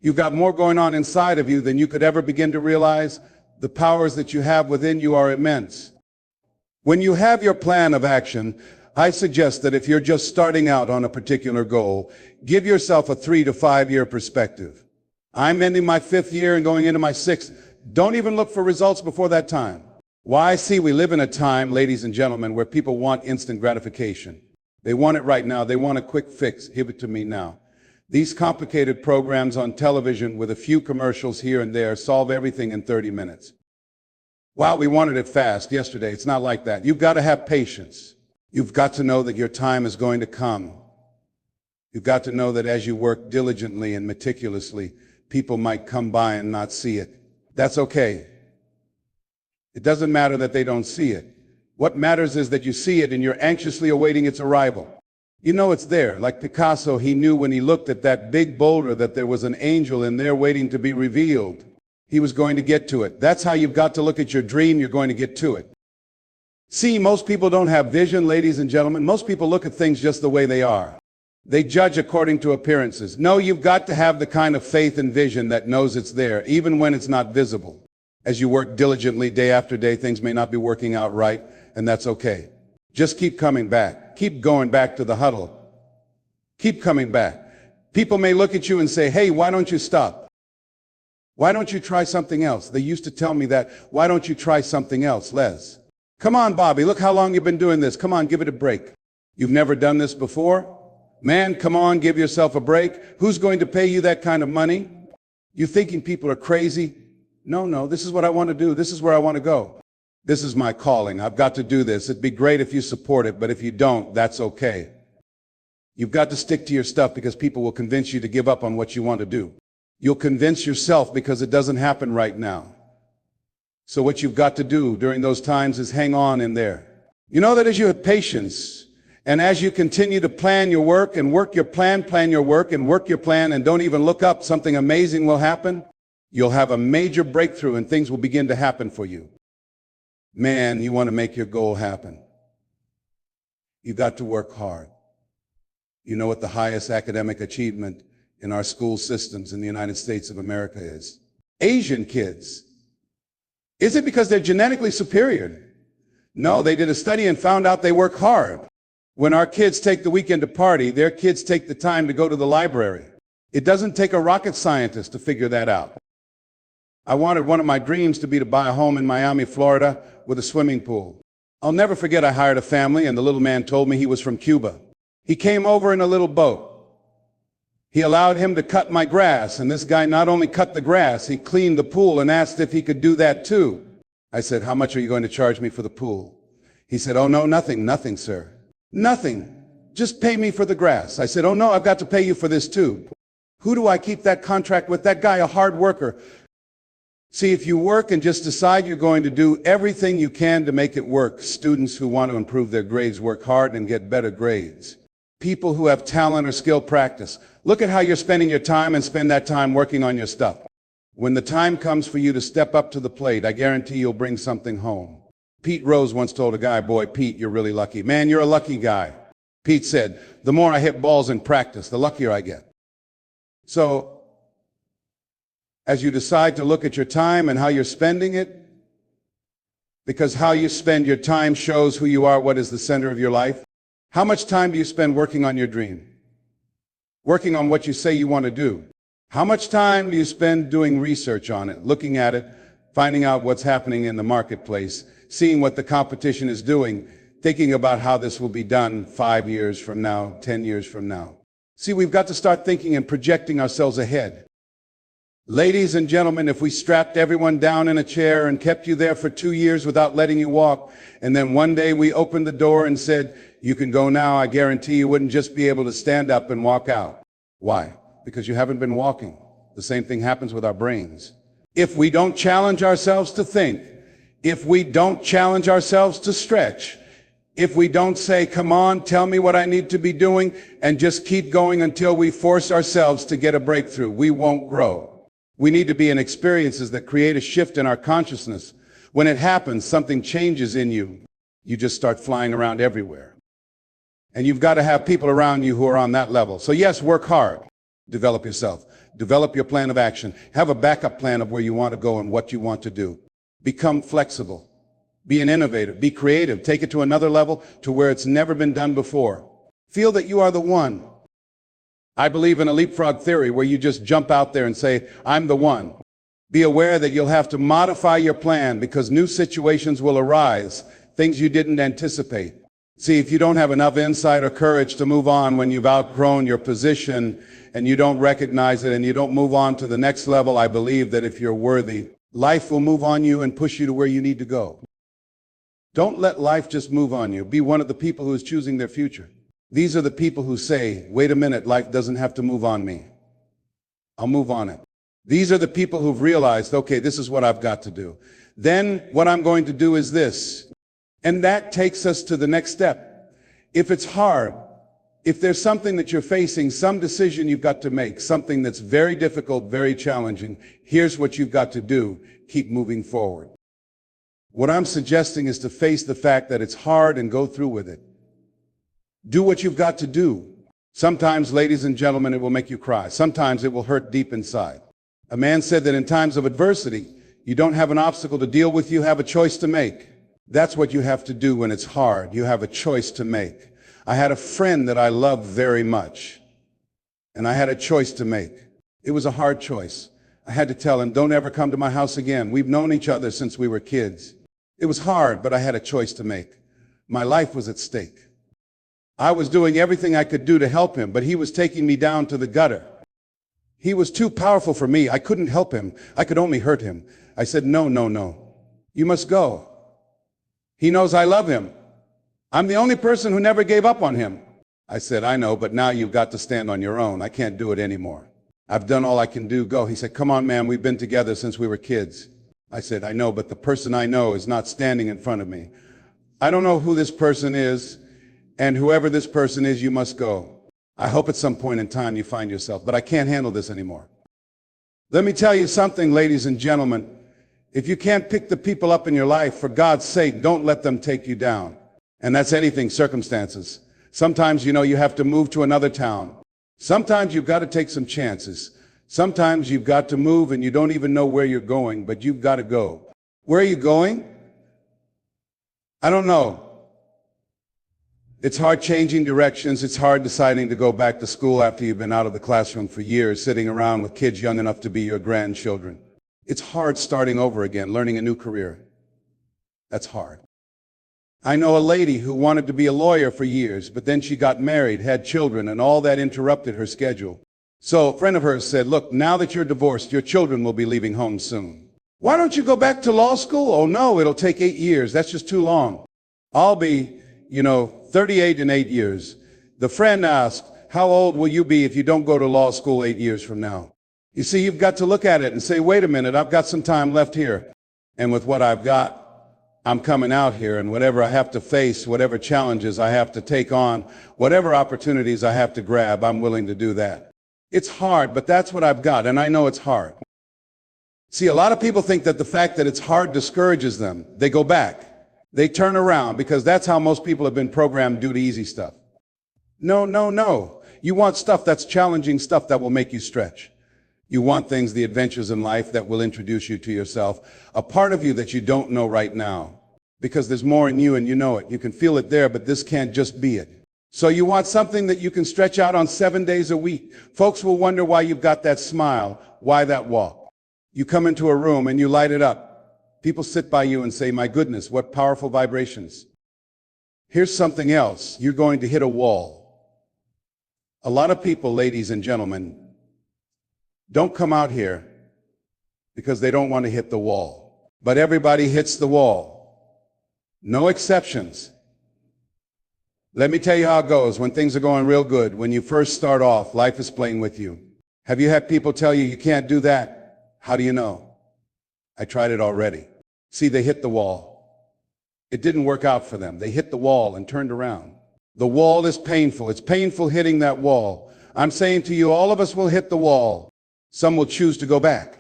You've got more going on inside of you than you could ever begin to realize. The powers that you have within you are immense. When you have your plan of action, I suggest that if you're just starting out on a particular goal, give yourself a 3 to 5 year perspective. I'm ending my 5th year and going into my 6th. Don't even look for results before that time. Why? See, we live in a time, ladies and gentlemen, where people want instant gratification. They want it right now. They want a quick fix. Give it to me now. These complicated programs on television with a few commercials here and there solve everything in 30 minutes. Wow, we wanted it fast yesterday. It's not like that. You've got to have patience. You've got to know that your time is going to come. You've got to know that as you work diligently and meticulously, people might come by and not see it. That's okay. It doesn't matter that they don't see it. What matters is that you see it and you're anxiously awaiting its arrival. You know it's there. Like Picasso, he knew when he looked at that big boulder that there was an angel in there waiting to be revealed. He was going to get to it. That's how you've got to look at your dream. You're going to get to it. See, most people don't have vision, ladies and gentlemen. Most people look at things just the way they are. They judge according to appearances. No, you've got to have the kind of faith and vision that knows it's there, even when it's not visible. As you work diligently day after day, things may not be working out right, and that's okay. Just keep coming back. Keep going back to the huddle. Keep coming back. People may look at you and say, hey, why don't you stop? Why don't you try something else? They used to tell me that. Why don't you try something else, Les? Come on, Bobby, look how long you've been doing this. Come on, give it a break. You've never done this before? Man, come on, give yourself a break. Who's going to pay you that kind of money? You thinking people are crazy? No, this is what I want to do. This is where I want to go. This is my calling. I've got to do this. It'd be great if you support it, but if you don't, that's okay. You've got to stick to your stuff because people will convince you to give up on what you want to do. You'll convince yourself because it doesn't happen right now. So what you've got to do during those times is hang on in there. You know that as you have patience, and as you continue to plan your work and work your plan your work and work your plan and don't even look up, something amazing will happen. You'll have a major breakthrough and things will begin to happen for you. Man, you want to make your goal happen. You've got to work hard. You know what the highest academic achievement in our school systems in the United States of America is? Asian kids. Is it because they're genetically superior? No, they did a study and found out they work hard. When our kids take the weekend to party, their kids take the time to go to the library. It doesn't take a rocket scientist to figure that out. I wanted one of my dreams to be to buy a home in Miami, Florida, with a swimming pool. I'll never forget I hired a family and the little man told me he was from Cuba. He came over in a little boat. He allowed him to cut my grass, and this guy not only cut the grass, he cleaned the pool and asked if he could do that too. I said, how much are you going to charge me for the pool? He said, oh no, nothing, sir. Nothing. Just pay me for the grass. I said, oh no, I've got to pay you for this too. Who do I keep that contract with? That guy, a hard worker. See, if you work and just decide you're going to do everything you can to make it work, students who want to improve their grades work hard and get better grades. People who have talent or skill practice. Look at how you're spending your time and spend that time working on your stuff. When the time comes for you to step up to the plate, I guarantee you'll bring something home. Pete Rose once told a guy, boy, Pete, you're really lucky. Man, you're a lucky guy. Pete said, the more I hit balls in practice, the luckier I get. So, as you decide to look at your time and how you're spending it, because how you spend your time shows who you are, what is the center of your life. How much time do you spend working on your dream? Working on what you say you want to do? How much time do you spend doing research on it, looking at it, finding out what's happening in the marketplace, seeing what the competition is doing, thinking about how this will be done 5 years from now, 10 years from now? See, we've got to start thinking and projecting ourselves ahead. Ladies and gentlemen, if we strapped everyone down in a chair and kept you there for 2 years without letting you walk, and then one day we opened the door and said, you can go now, I guarantee you wouldn't just be able to stand up and walk out. Why? Because you haven't been walking. The same thing happens with our brains. If we don't challenge ourselves to think, if we don't challenge ourselves to stretch, if we don't say, come on, tell me what I need to be doing, and just keep going until we force ourselves to get a breakthrough, we won't grow. We need to be in experiences that create a shift in our consciousness. When it happens, something changes in you. You just start flying around everywhere. And you've got to have people around you who are on that level. So yes, work hard. Develop yourself. Develop your plan of action. Have a backup plan of where you want to go and what you want to do. Become flexible. Be an innovator. Be creative. Take it to another level, to where it's never been done before. Feel that you are the one. I believe in a leapfrog theory where you just jump out there and say, I'm the one. Be aware that you'll have to modify your plan because new situations will arise, things you didn't anticipate. See, if you don't have enough insight or courage to move on when you've outgrown your position and you don't recognize it and you don't move on to the next level, I believe that if you're worthy, life will move on you and push you to where you need to go. Don't let life just move on you. Be one of the people who is choosing their future. These are the people who say, wait a minute, life doesn't have to move on me. I'll move on it. These are the people who've realized, okay, this is what I've got to do. Then what I'm going to do is this. And that takes us to the next step. If it's hard, if there's something that you're facing, some decision you've got to make, something that's very difficult, very challenging, here's what you've got to do. Keep moving forward. What I'm suggesting is to face the fact that it's hard and go through with it. Do what you've got to do. Sometimes, ladies and gentlemen, it will make you cry. Sometimes it will hurt deep inside. A man said that in times of adversity, you don't have an obstacle to deal with, you have a choice to make. That's what you have to do when it's hard. You have a choice to make. I had a friend that I loved very much, and I had a choice to make. It was a hard choice. I had to tell him, don't ever come to my house again. We've known each other since we were kids. It was hard, but I had a choice to make. My life was at stake. I was doing everything I could do to help him, but he was taking me down to the gutter. He was too powerful for me. I couldn't help him. I could only hurt him. I said, no, no, no. You must go. He knows I love him. I'm the only person who never gave up on him. I said, I know, but now you've got to stand on your own. I can't do it anymore. I've done all I can do. Go. He said, come on, man. We've been together since we were kids. I said, I know, but the person I know is not standing in front of me. I don't know who this person is, and whoever this person is, you must go. I hope at some point in time you find yourself, but I can't handle this anymore. Let me tell you something, ladies and gentlemen. If you can't pick the people up in your life, for God's sake, don't let them take you down. And that's anything, circumstances. Sometimes, you have to move to another town. Sometimes you've got to take some chances. Sometimes you've got to move and you don't even know where you're going, but you've got to go. Where are you going? I don't know. It's hard changing directions. It's hard deciding to go back to school after you've been out of the classroom for years, sitting around with kids young enough to be your grandchildren. It's hard starting over again, learning a new career. That's hard. I know a lady who wanted to be a lawyer for years, but then she got married, had children, and all that interrupted her schedule. So a friend of hers said, look, now that you're divorced, your children will be leaving home soon. Why don't you go back to law school? Oh no, it'll take 8 years. That's just too long. I'll be, 38 in 8 years. The friend asked, how old will you be if you don't go to law school 8 years from now? You see, you've got to look at it and say, wait a minute, I've got some time left here. And with what I've got, I'm coming out here, and whatever I have to face, whatever challenges I have to take on, whatever opportunities I have to grab, I'm willing to do that. It's hard, but that's what I've got, and I know it's hard. See, a lot of people think that the fact that it's hard discourages them. They go back. They turn around, because that's how most people have been programmed, due to easy stuff. No, no, no. You want stuff that's challenging, stuff that will make you stretch. You want things, the adventures in life that will introduce you to yourself, a part of you that you don't know right now, because there's more in you and you know it. You can feel it there, but this can't just be it. So you want something that you can stretch out on 7 days a week. Folks will wonder why you've got that smile, why that walk. You come into a room and you light it up. People sit by you and say, my goodness, what powerful vibrations. Here's something else. You're going to hit a wall. A lot of people, ladies and gentlemen, don't come out here because they don't want to hit the wall. But everybody hits the wall. No exceptions. Let me tell you how it goes when things are going real good. When you first start off, life is playing with you. Have you had people tell you, you can't do that? How do you know? I tried it already. See, they hit the wall. It didn't work out for them. They hit the wall and turned around. The wall is painful. It's painful hitting that wall. I'm saying to you, all of us will hit the wall. Some will choose to go back.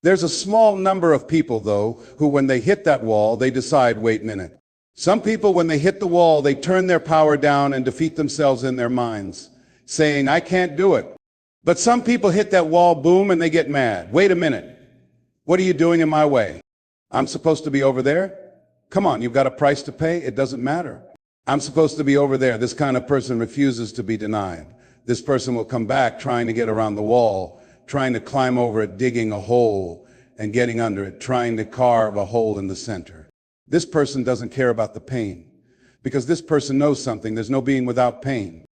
There's a small number of people, though, who when they hit that wall, they decide, wait a minute. Some people, when they hit the wall, they turn their power down and defeat themselves in their minds, saying, I can't do it. But some people hit that wall, boom, and they get mad. Wait a minute. What are you doing in my way? I'm supposed to be over there? Come on, you've got a price to pay? It doesn't matter. I'm supposed to be over there. This kind of person refuses to be denied. This person will come back trying to get around the wall, trying to climb over it, digging a hole and getting under it, trying to carve a hole in the center. This person doesn't care about the pain because this person knows something. There's no being without pain.